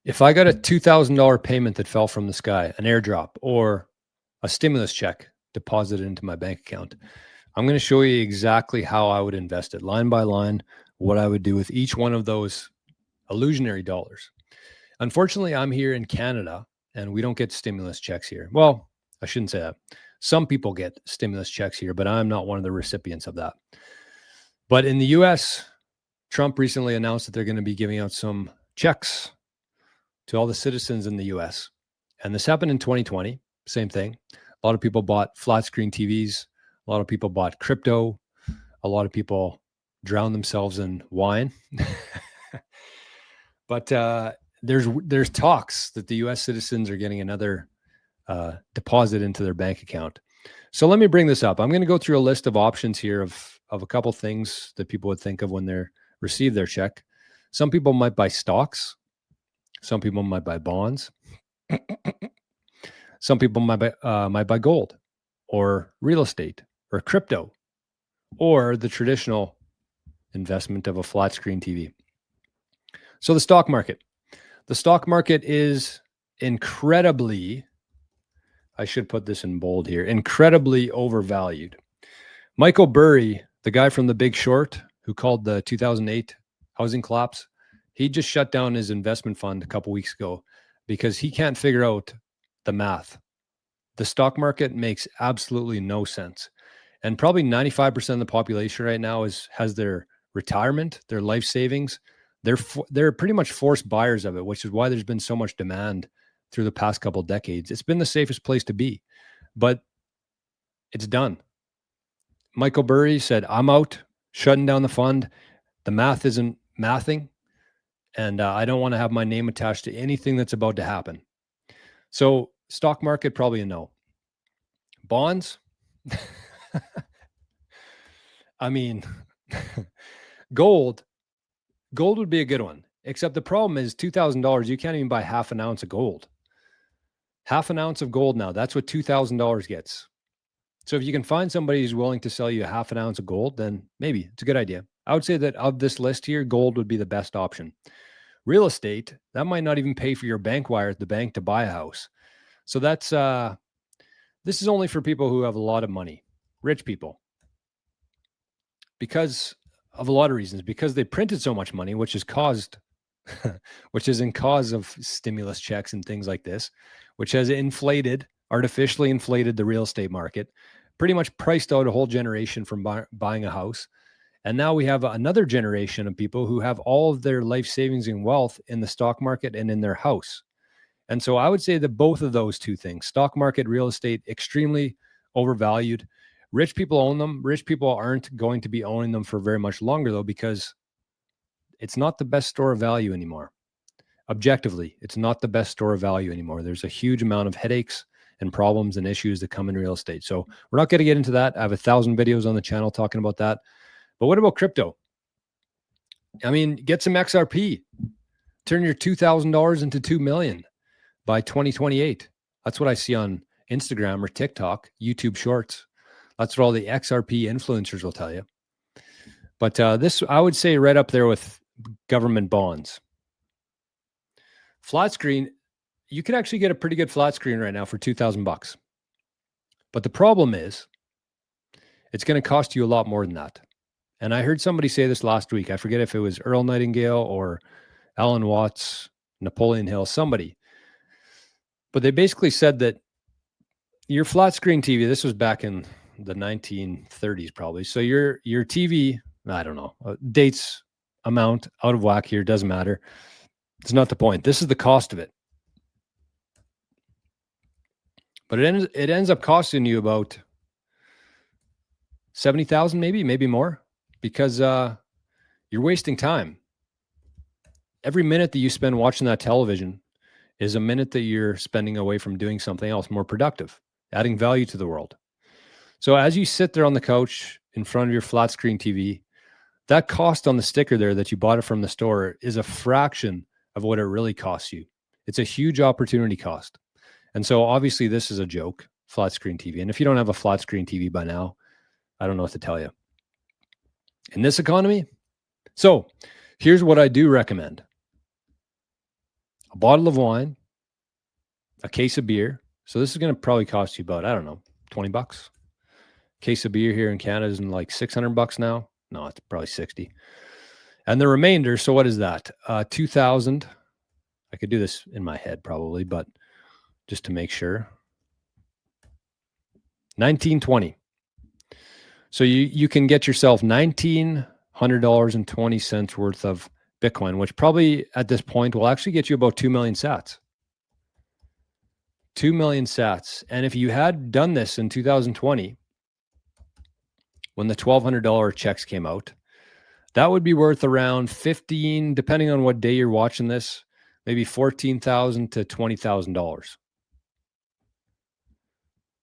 If I got a $2,000 payment that fell from the sky, an airdrop, or a stimulus check deposited into my bank account, I'm going to show you exactly how I would invest it, line by line, what I would do with each one of those illusionary dollars. Unfortunately, I'm here in Canada and we don't get stimulus checks here. Well, I shouldn't say that. Some people get stimulus checks here, but I'm not one of the recipients of that. But in the US, Trump recently announced that they're going to be giving out some checks to all the citizens in the US. And this happened in 2020, same thing. A lot of people bought flat screen TVs. A lot of people bought crypto. A lot of people drowned themselves in wine. But there's talks that the US citizens are getting another deposit into their bank account. So let me bring this up. I'm going to go through a list of options here of a couple things that people would think of when they receive their check. Some people might buy stocks. Some people might buy bonds. Some people might buy gold or real estate or crypto or the traditional investment of a flat screen TV. So the stock market. The stock market is incredibly, I should put this in bold here, incredibly overvalued. Michael Burry, the guy from The Big Short who called the 2008 housing collapse, he just shut down his investment fund a couple weeks ago because he can't figure out the math. The stock market makes absolutely no sense. And probably 95% of the population right now has their retirement, their life savings. They're pretty much forced buyers of it, which is why there's been so much demand through the past couple of decades. It's been the safest place to be, but it's done. Michael Burry said, I'm out, shutting down the fund. The math isn't mathing. And I don't want to have my name attached to anything that's about to happen. So stock market, probably a no. Bonds. I mean, gold would be a good one. Except the problem is $2,000. You can't even buy half an ounce of gold. Half an ounce of gold now. That's what $2,000 gets. So if you can find somebody who's willing to sell you a half an ounce of gold, then maybe it's a good idea. I would say that of this list here, gold would be the best option. Real estate, that might not even pay for your bank wire at the bank to buy a house. So that's this is only for people who have a lot of money, rich people, because of a lot of reasons. Because they printed so much money, which is in cause of stimulus checks and things like this, which has artificially inflated the real estate market, pretty much priced out a whole generation from buying a house. And now we have another generation of people who have all of their life savings and wealth in the stock market and in their house. And so I would say that both of those two things, stock market, real estate, extremely overvalued. Rich people own them. Rich people aren't going to be owning them for very much longer, though, because it's not the best store of value anymore. Objectively, it's not the best store of value anymore. There's a huge amount of headaches and problems and issues that come in real estate. So we're not going to get into that. I have 1,000 videos on the channel talking about that. But what about crypto? I mean, get some XRP. Turn your $2,000 into $2 million by 2028. That's what I see on Instagram or TikTok, YouTube Shorts. That's what all the XRP influencers will tell you. But this, I would say, right up there with government bonds. Flat screen, you could actually get a pretty good flat screen right now for $2,000. But the problem is, it's going to cost you a lot more than that. And I heard somebody say this last week. I forget if it was Earl Nightingale or Alan Watts, Napoleon Hill, somebody. But they basically said that your flat screen TV, this was back in the 1930s probably. So your TV, I don't know, dates, amount, out of whack here, doesn't matter. It's not the point. This is the cost of it. But it ends up costing you about $70,000, maybe more, because you're wasting time. Every minute that you spend watching that television is a minute that you're spending away from doing something else more productive, adding value to the world. So as you sit there on the couch in front of your flat screen TV, that cost on the sticker there that you bought it from the store is a fraction of what it really costs you. It's a huge opportunity cost. And so obviously this is a joke, flat screen TV. And if you don't have a flat screen TV by now, I don't know what to tell you. In this economy, so here's what I do recommend. a bottle of wine, a case of beer. So this is going to probably cost you about, I don't know, 20 bucks. Case of beer here in Canada is in like 600 bucks now. No, it's probably 60. And the remainder, so what is that? 2000. I could do this in my head probably, but just to make sure. 1920. So you can get yourself $1,900.20 worth of Bitcoin, which probably at this point will actually get you about 2 million sats. 2 million sats. And if you had done this in 2020, when the $1,200 checks came out, that would be worth around 15, depending on what day you're watching this, maybe $14,000 to $20,000.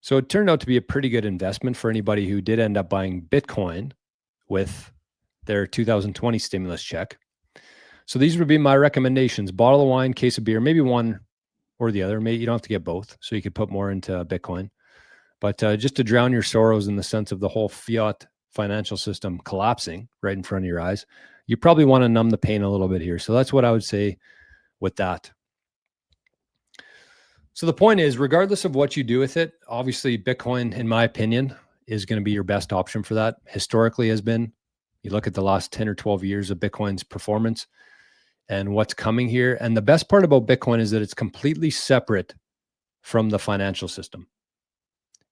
So it turned out to be a pretty good investment for anybody who did end up buying Bitcoin with their 2020 stimulus check. So these would be my recommendations: bottle of wine, case of beer, maybe one or the other. Maybe you don't have to get both, so you could put more into Bitcoin. But just to drown your sorrows in the sense of the whole fiat financial system collapsing right in front of your eyes, you probably want to numb the pain a little bit here. So that's what I would say with that. So the point is, regardless of what you do with it, obviously Bitcoin, in my opinion, is going to be your best option for that. Historically has been. You look at the last 10 or 12 years of Bitcoin's performance and what's coming here. And the best part about Bitcoin is that it's completely separate from the financial system.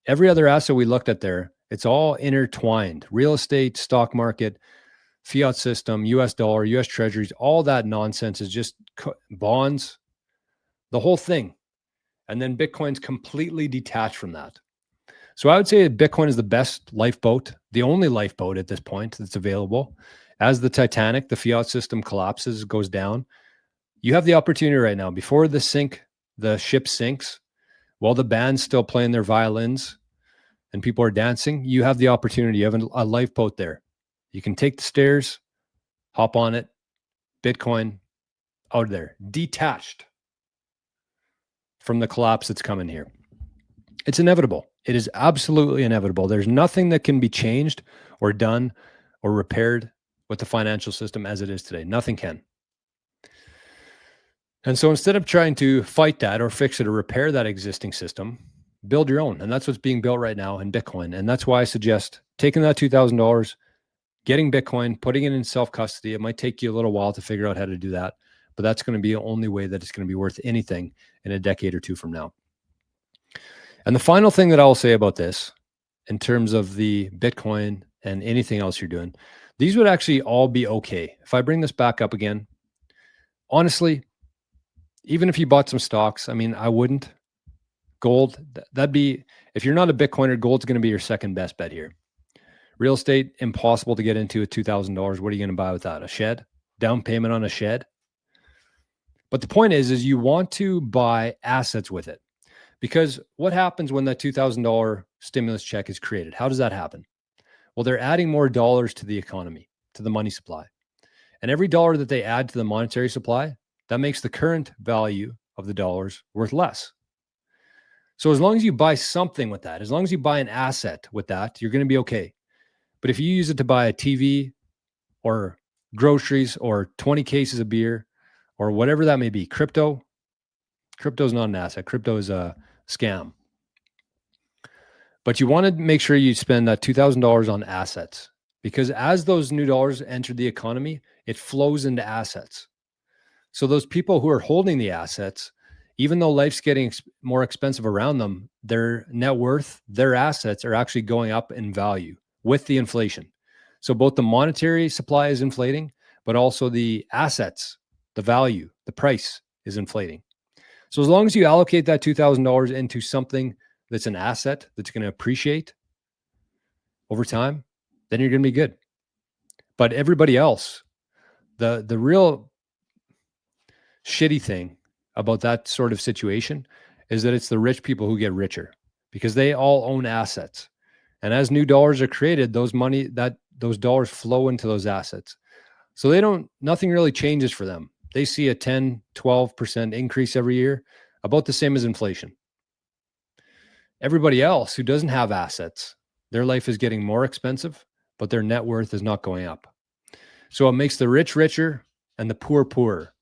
Every other asset we looked at there, it's all intertwined. Real estate, stock market, fiat system, US dollar, US treasuries, all that nonsense is just bonds, the whole thing. And then Bitcoin's completely detached from that. So I would say Bitcoin is the best lifeboat, the only lifeboat at this point that's available. As the Titanic, the fiat system collapses, goes down, you have the opportunity right now, before the ship sinks, while the band's still playing their violins and people are dancing, you have the opportunity. You have a lifeboat there. You can take the stairs, hop on it, Bitcoin out there, detached from the collapse that's coming here. It's inevitable. It is absolutely inevitable. There's nothing that can be changed or done or repaired with the financial system as it is today. Nothing can. And so instead of trying to fight that or fix it or repair that existing system, build your own. And that's what's being built right now in Bitcoin. And that's why I suggest taking that $2,000, getting Bitcoin, putting it in self-custody. It might take you a little while to figure out how to do that, but that's going to be the only way that it's going to be worth anything in a decade or two from now. And the final thing that I'll say about this, in terms of the Bitcoin and anything else you're doing, these would actually all be okay. If I bring this back up again, honestly, even if you bought some stocks, I mean, I wouldn't. Gold, that'd be, if you're not a Bitcoiner, gold's going to be your second best bet here. Real estate, impossible to get into at $2,000. What are you going to buy with that? A shed? Down payment on a shed? But the point is you want to buy assets with it. Because what happens when that $2,000 stimulus check is created? How does that happen? Well, they're adding more dollars to the economy, to the money supply. And every dollar that they add to the monetary supply, that makes the current value of the dollars worth less. So as long as you buy something with that, as long as you buy an asset with that, you're going to be okay. But if you use it to buy a TV or groceries or 20 cases of beer or whatever that may be, crypto is not an asset. Crypto is a scam. But you want to make sure you spend that $2,000 on assets, because as those new dollars enter the economy, it flows into assets. So those people who are holding the assets, even though life's getting more expensive around them, their net worth, their assets are actually going up in value with the inflation. So both the monetary supply is inflating, but also the assets, the value, the price is inflating. So as long as you allocate that $2,000 into something that's an asset that's going to appreciate over time, then you're going to be good. But everybody else, the real shitty thing about that sort of situation is that it's the rich people who get richer because they all own assets. And as new dollars are created, those dollars flow into those assets. So nothing really changes for them. They see a 10, 12% increase every year, about the same as inflation. Everybody else who doesn't have assets, their life is getting more expensive, but their net worth is not going up. So it makes the rich richer and the poor poorer.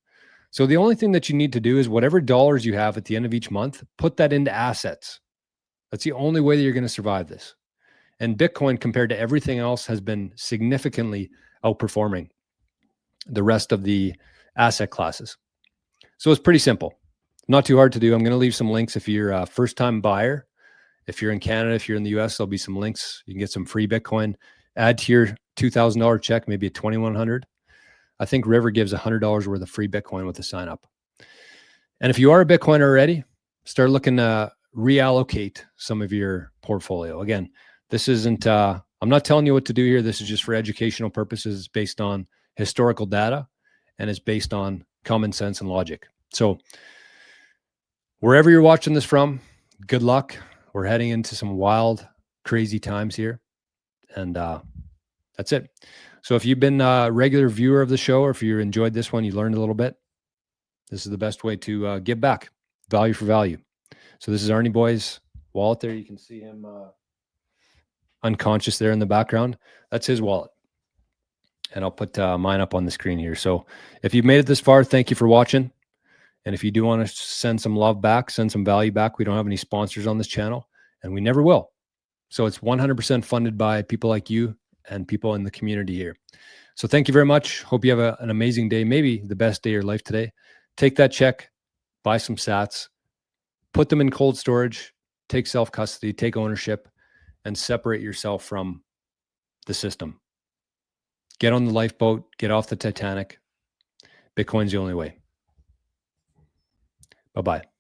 So the only thing that you need to do is whatever dollars you have at the end of each month, put that into assets. That's the only way that you're going to survive this. And Bitcoin, compared to everything else, has been significantly outperforming the rest of the asset classes. So it's pretty simple. Not too hard to do. I'm going to leave some links if you're a first-time buyer. If you're in Canada, if you're in the US, there'll be some links. You can get some free Bitcoin. Add to your $2,000 check, maybe a $2,100. I think River gives $100 worth of free Bitcoin with the sign up. And if you are a Bitcoiner already, start looking to reallocate some of your portfolio. Again, this isn't, I'm not telling you what to do here. This is just for educational purposes. It's based on historical data and it's based on common sense and logic. So wherever you're watching this from, good luck. We're heading into some wild, crazy times here. And that's it. So if you've been a regular viewer of the show, or if you enjoyed this one, you learned a little bit, this is the best way to give back, value for value. So this is Arnie Boy's wallet there. You can see him unconscious there in the background. That's his wallet. And I'll put mine up on the screen here. So if you've made it this far, thank you for watching. And if you do want to send some love back, send some value back, we don't have any sponsors on this channel, and we never will. So it's 100% funded by people like you and people in the community here. So thank you very much. Hope you have an amazing day, maybe the best day of your life today. Take that check, buy some sats, put them in cold storage, take self-custody, take ownership, and separate yourself from the system. Get on the lifeboat, get off the Titanic. Bitcoin's the only way. Bye-bye.